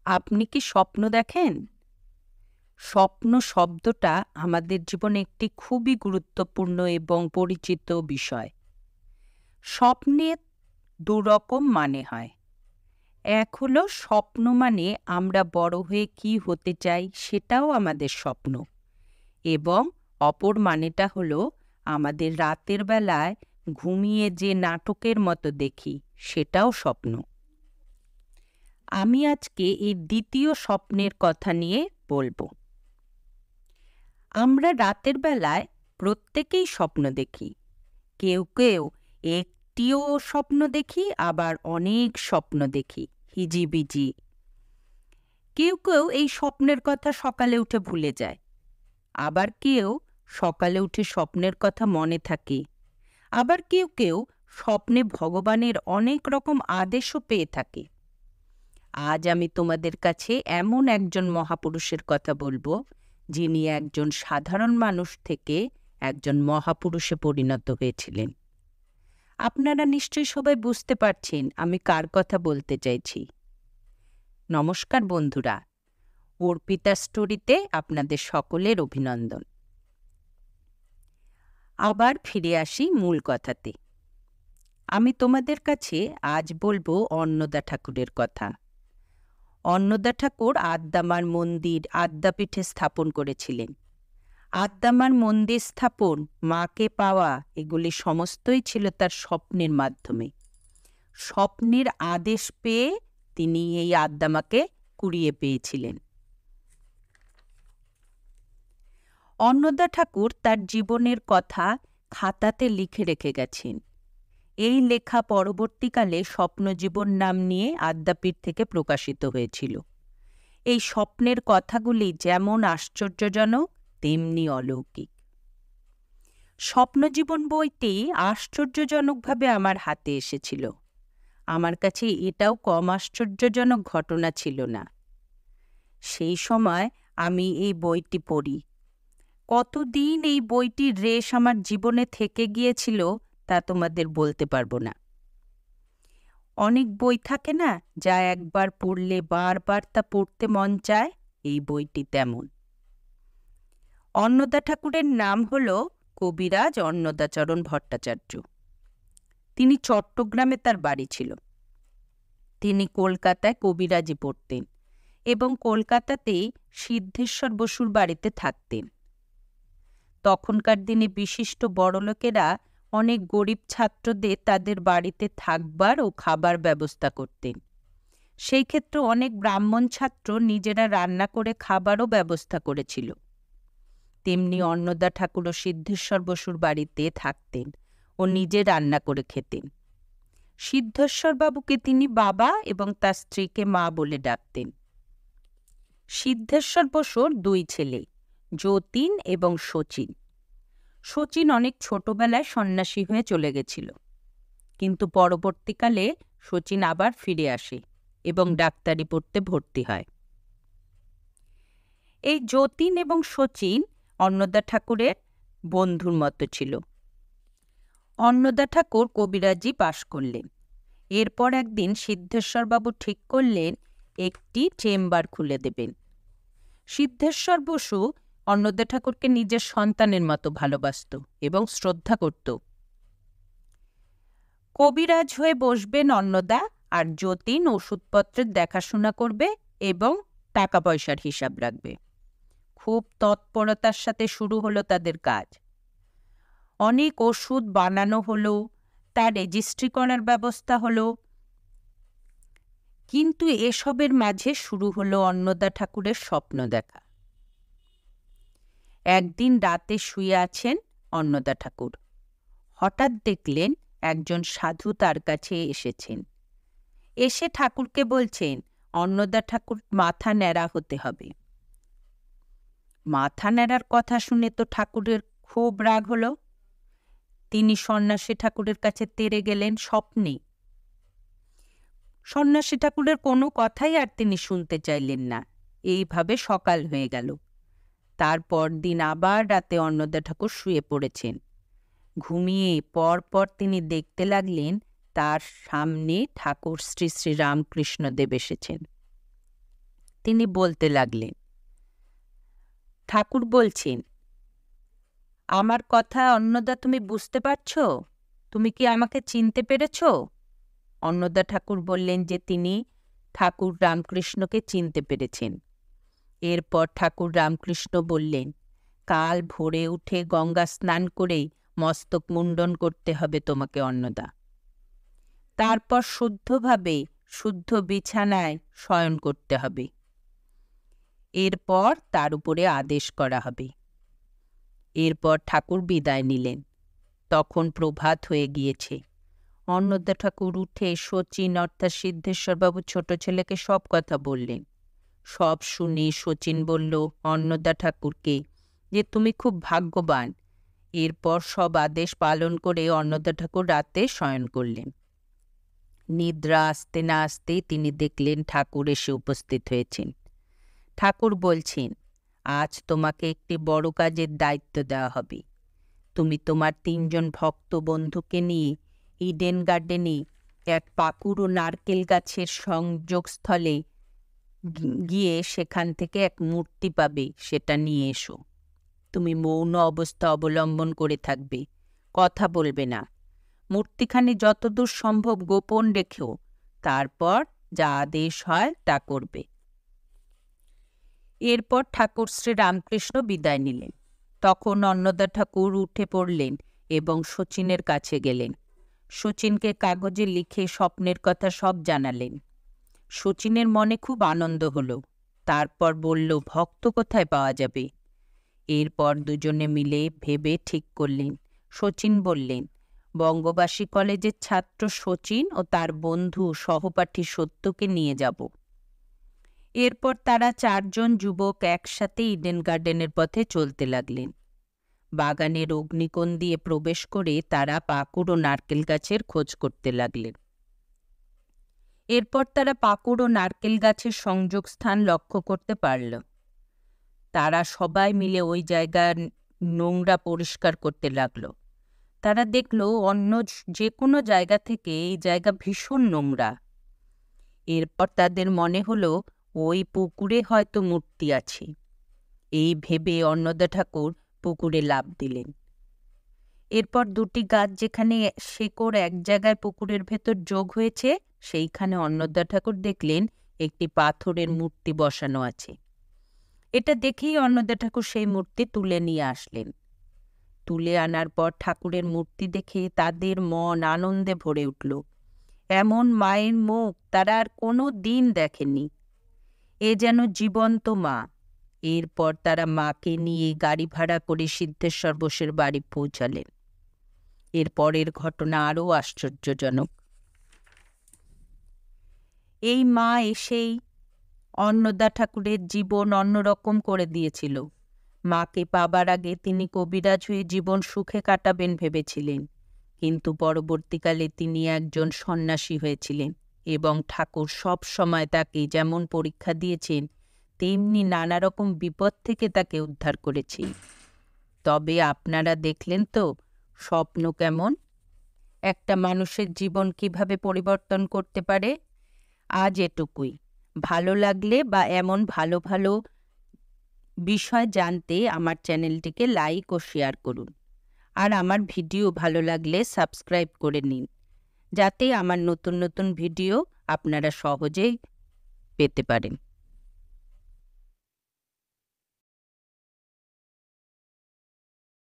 আপনি কি স্বপ্ন দেখেন? স্বপ্ন শব্দটা আমাদের জীবনে একটি খুবই গুরুত্বপূর্ণ এবং পরিচিত বিষয়। স্বপ্নের দুরকম মানে হয়। এক হলো স্বপ্ন মানে আমরা বড় হয়ে কি হতে চাই সেটাও আমাদের স্বপ্ন, এবং অপর মানেটা হলো আমাদের রাতের বেলায় ঘুমিয়ে যে নাটকের মতো দেখি সেটাও স্বপ্ন। আমি আজকে এই দ্বিতীয় স্বপ্নের কথা নিয়ে বলবো। আমরা রাতের বেলায় প্রত্যেকেই স্বপ্ন দেখি। কেউ কেউ একটিও স্বপ্ন দেখি, আবার অনেক স্বপ্ন দেখি হিজিবিজি। কেউ কেউ এই স্বপ্নের কথা সকালে উঠে ভুলে যায়, আবার কেউ সকালে উঠে স্বপ্নের কথা মনে থাকে, আবার কেউ কেউ স্বপ্নে ভগবানের অনেক রকম আদেশও পেয়ে থাকে। আজ আমি তোমাদের কাছে এমন একজন মহাপুরুষের কথা বলবো, যিনি একজন সাধারণ মানুষ থেকে একজন মহাপুরুষে পরিণত হয়েছিলেন। আপনারা নিশ্চয়ই সবাই বুঝতে পারছেন আমি কার কথা বলতে চাইছি। নমস্কার বন্ধুরা, অর্পিতা স্টোরিতে আপনাদের সকলের অভিনন্দন। আবার ফিরে আসি মূল কথাতে। আমি তোমাদের কাছে আজ বলবো অন্নদা ঠাকুরের কথা। অন্নদা ঠাকুর আদ্দামার মন্দির আদ্যাপীঠে স্থাপন করেছিলেন। আদ্দামার মন্দির স্থাপন, মাকে পাওয়া, এগুলি সমস্তই ছিল তার স্বপ্নের মাধ্যমে। স্বপ্নের আদেশ পেয়ে তিনি এই আদ্দামাকে কুড়িয়ে পেয়েছিলেন। অন্নদা ঠাকুর তার জীবনের কথা খাতাতে লিখে রেখে গেছেন। এই লেখা পরবর্তীকালে স্বপ্নজীবন নাম নিয়ে আদ্যাপীঠ থেকে প্রকাশিত হয়েছিল। এই স্বপ্নের কথাগুলি যেমন আশ্চর্যজনক তেমনি অলৌকিক। স্বপ্নজীবন বইটি আশ্চর্যজনকভাবে আমার হাতে এসেছিল। আমার কাছে এটাও কম আশ্চর্যজনক ঘটনা ছিল না। সেই সময় আমি এই বইটি পড়ি। কতদিন এই বইটির রেশ আমার জীবনে থেকে গিয়েছিল তা তোমাদের বলতে পারবো না। অনেক বই থাকে না, যা একবার পড়লে বারবার তা পড়তে মন চায়, এই বইটি তেমন। অন্নদা ঠাকুরের নাম হল কবিরাজ অন্নদাচরণ ভট্টাচার্য। তিনি চট্টগ্রামে তার বাড়ি ছিল। তিনি কলকাতায় কবিরাজি পড়তেন এবং কলকাতাতেই সিদ্ধেশ্বর বসুর বাড়িতে থাকতেন। তখনকার দিনে বিশিষ্ট বড়লোকেরা অনেক গরিব ছাত্রদের তাদের বাড়িতে থাকবার ও খাবার ব্যবস্থা করতেন। সেই ক্ষেত্রে অনেক ব্রাহ্মণ ছাত্র নিজেরা রান্না করে খাবারও ব্যবস্থা করেছিল। তেমনি অন্নদা ঠাকুরও সিদ্ধেশ্বর বসুর বাড়িতে থাকতেন ও নিজে রান্না করে খেতেন। সিদ্ধেশ্বর বাবুকে তিনি বাবা এবং তার স্ত্রীকে মা বলে ডাকতেন। সিদ্ধেশ্বর বসুর দুই ছেলে, যতীন এবং শচীন। শচীন অনেক ছোটবেলায় সন্ন্যাসী হয়ে চলে গেছিল, কিন্তু পরবর্তীকালে শচীন আবার ফিরে আসে এবং ডাক্তারি পড়তে ভর্তি হয়। এই যতীন এবং শচীন অন্নদা ঠাকুরের বন্ধুর মতো ছিল। অন্নদা ঠাকুর কবিরাজি পাশ করলেন। এরপর একদিন সিদ্ধেশ্বরবাবু ঠিক করলেন একটি চেম্বার খুলে দেবেন। সিদ্ধেশ্বর বসু অন্নদা ঠাকুরকে নিজের সন্তানের মতো ভালোবাসত এবং শ্রদ্ধা করত। কবিরাজ হয়ে বসবেন অন্নদা, আর যতীন ওষুধপত্রের দেখাশোনা করবে এবং টাকা পয়সার হিসাব রাখবে। খুব তৎপরতার সাথে শুরু হলো তাদের কাজ। অনেক ওষুধ বানানো হলো, তার রেজিস্ট্রি করার ব্যবস্থা হলো। কিন্তু এসবের মাঝে শুরু হলো অন্নদা ঠাকুরের স্বপ্ন দেখা। একদিন রাতে শুয়ে আছেন অন্নদা ঠাকুর। হঠাৎ দেখলেন একজন সাধু তার কাছে এসেছেন। এসে ঠাকুরকে বলছেন অন্নদা ঠাকুর মাথা ন্যাড়া হতে হবে। মাথা ন্যাড়ার কথা শুনে তো ঠাকুরের খুব রাগ হলো। তিনি সন্ন্যাসী ঠাকুরের কাছে তেড়ে গেলেন স্বপ্নে। সন্ন্যাসী ঠাকুরের কোনো কথাই আর তিনি শুনতে চাইলেন না। এইভাবে সকাল হয়ে গেল। তারপর দিন আবার রাতে অন্নদা ঠাকুর শুয়ে পড়েছেন। ঘুমিয়ে পরপর তিনি দেখতে লাগলেন তার সামনে ঠাকুর শ্রী শ্রী রামকৃষ্ণদেব এসেছেন। তিনি বলতে লাগলেন। ঠাকুর বলছেন, আমার কথা অন্নদা তুমি বুঝতে পারছ? তুমি কি আমাকে চিনতে পেরেছ? অন্নদা ঠাকুর বললেন যে তিনি ঠাকুর রামকৃষ্ণকে চিনতে পেরেছেন। এরপর ঠাকুর রামকৃষ্ণ বললেন, কাল ভোরে উঠে গঙ্গা স্নান করেই মস্তক মুণ্ডন করতে হবে তোমাকে অন্নদা। তারপর শুদ্ধভাবে শুদ্ধ বিছানায় শয়ন করতে হবে। এরপর তার উপরে আদেশ করা হবে। এরপর ঠাকুর বিদায় নিলেন। তখন প্রভাত হয়ে গিয়েছে। অন্নদা ঠাকুর উঠে শচীন অর্থাৎ সিদ্ধেশ্বরবাবু ছোট ছেলেকে সব কথা বললেন। সব শুনে শচীন বলল অন্নদা ঠাকুরকে যে তুমি খুব ভাগ্যবান। এরপর সব আদেশ পালন করে অন্নদা ঠাকুর রাতে শয়ন করলেন। নিদ্রা আসতে না আসতেই তিনি দেখলেন ঠাকুর এসে উপস্থিত হয়েছেন। ঠাকুর বলছেন, আজ তোমাকে একটি বড় কাজের দায়িত্ব দেওয়া হবে। তুমি তোমার 3 জন ভক্ত বন্ধুকে নিয়ে ইডেন গার্ডেনে এক পাকুড় ও নারকেল গাছের সংযোগস্থলে গিয়ে সেখান থেকে এক মূর্তি পাবে, সেটা নিয়ে এসো। তুমি মৌন অবস্থা অবলম্বন করে থাকবে, কথা বলবে না। মূর্তিখানি যতদূর সম্ভব গোপন রেখেও তারপর যা আদেশ হয় তা করবে। এরপর ঠাকুর শ্রী রামকৃষ্ণ বিদায় নিলেন। তখন অন্নদা ঠাকুর উঠে পড়লেন এবং শচীনের কাছে গেলেন। শচীনকে কাগজে লিখে স্বপ্নের কথা সব জানালেন। শচীনের মনে খুব আনন্দ হলো। তারপর বলল, ভক্ত কোথায় পাওয়া যাবে? এরপর দুজনে মিলে ভেবে ঠিক করলেন। শচীন বললেন, বঙ্গবাসী কলেজের ছাত্র শচীন ও তার বন্ধু সহপাঠী সত্যকে নিয়ে যাব। এরপর তারা 4 জন যুবক একসাথে ইডেন গার্ডেনের পথে চলতে লাগলেন। বাগানের অগ্নিকোণ দিয়ে প্রবেশ করে তারা পাকুড় ও নারকেল গাছের খোঁজ করতে লাগলেন। এরপর তারা পাকুড় ও নারকেল গাছের সংযোগস্থান লক্ষ্য করতে পারল। তারা সবাই মিলে ওই জায়গার নোংরা পরিষ্কার করতে লাগলো। তারা দেখল অন্য যে কোনো জায়গা থেকে এই জায়গা ভীষণ নোংরা। এরপর তাদের মনে হলো ওই পুকুরে হয়তো মূর্তি আছে। এই ভেবে অন্নদা ঠাকুর পুকুরে লাফ দিলেন। এরপর 2টি গাছ যেখানে শেকড় এক জায়গায় পুকুরের ভেতর যোগ হয়েছে, সেইখানে অন্নদা ঠাকুর দেখলেন একটি পাথরের মূর্তি বসানো আছে। এটা দেখেই অন্নদা ঠাকুর সেই মূর্তি তুলে নিয়ে আসলেন। তুলে আনার পর ঠাকুরের মূর্তি দেখে তাদের মন আনন্দে ভরে উঠল। এমন মায়ের মুখ তারা আর কোনো দিন দেখেনি। এ যেন জীবন্ত মা। এরপর তারা মাকে নিয়ে গাড়ি ভাড়া করে সিদ্ধেশ্বর বোসের বাড়ি পৌঁছালেন। এর পরের ঘটনা আরও আশ্চর্যজনক। এই মা এসেই অন্নদা ঠাকুরের জীবন অন্যরকম করে দিয়েছিল। মাকে পাবার আগে তিনি কবিরাজ হয়ে জীবন সুখে কাটাবেন ভেবেছিলেন, কিন্তু পরবর্তীকালে তিনি একজন সন্ন্যাসী হয়েছিলেন এবং ঠাকুর সব সময় তাকে যেমন পরীক্ষা দিয়েছেন তেমনি নানা রকম বিপদ থেকে তাকে উদ্ধার করেছে। তবে আপনারা দেখলেন তো স্বপ্ন কেমন একটা মানুষের জীবন কিভাবে পরিবর্তন করতে পারে। আজ এটুকুই। ভালো লাগলে বা এমন ভালো ভালো বিষয় জানতে আমার চ্যানেলটিকে লাইক ও শেয়ার করুন। আর আমার ভিডিও ভালো লাগলে সাবস্ক্রাইব করে নিন, যাতে আমার নতুন নতুন ভিডিও আপনারা সহজেই পেতে পারেন।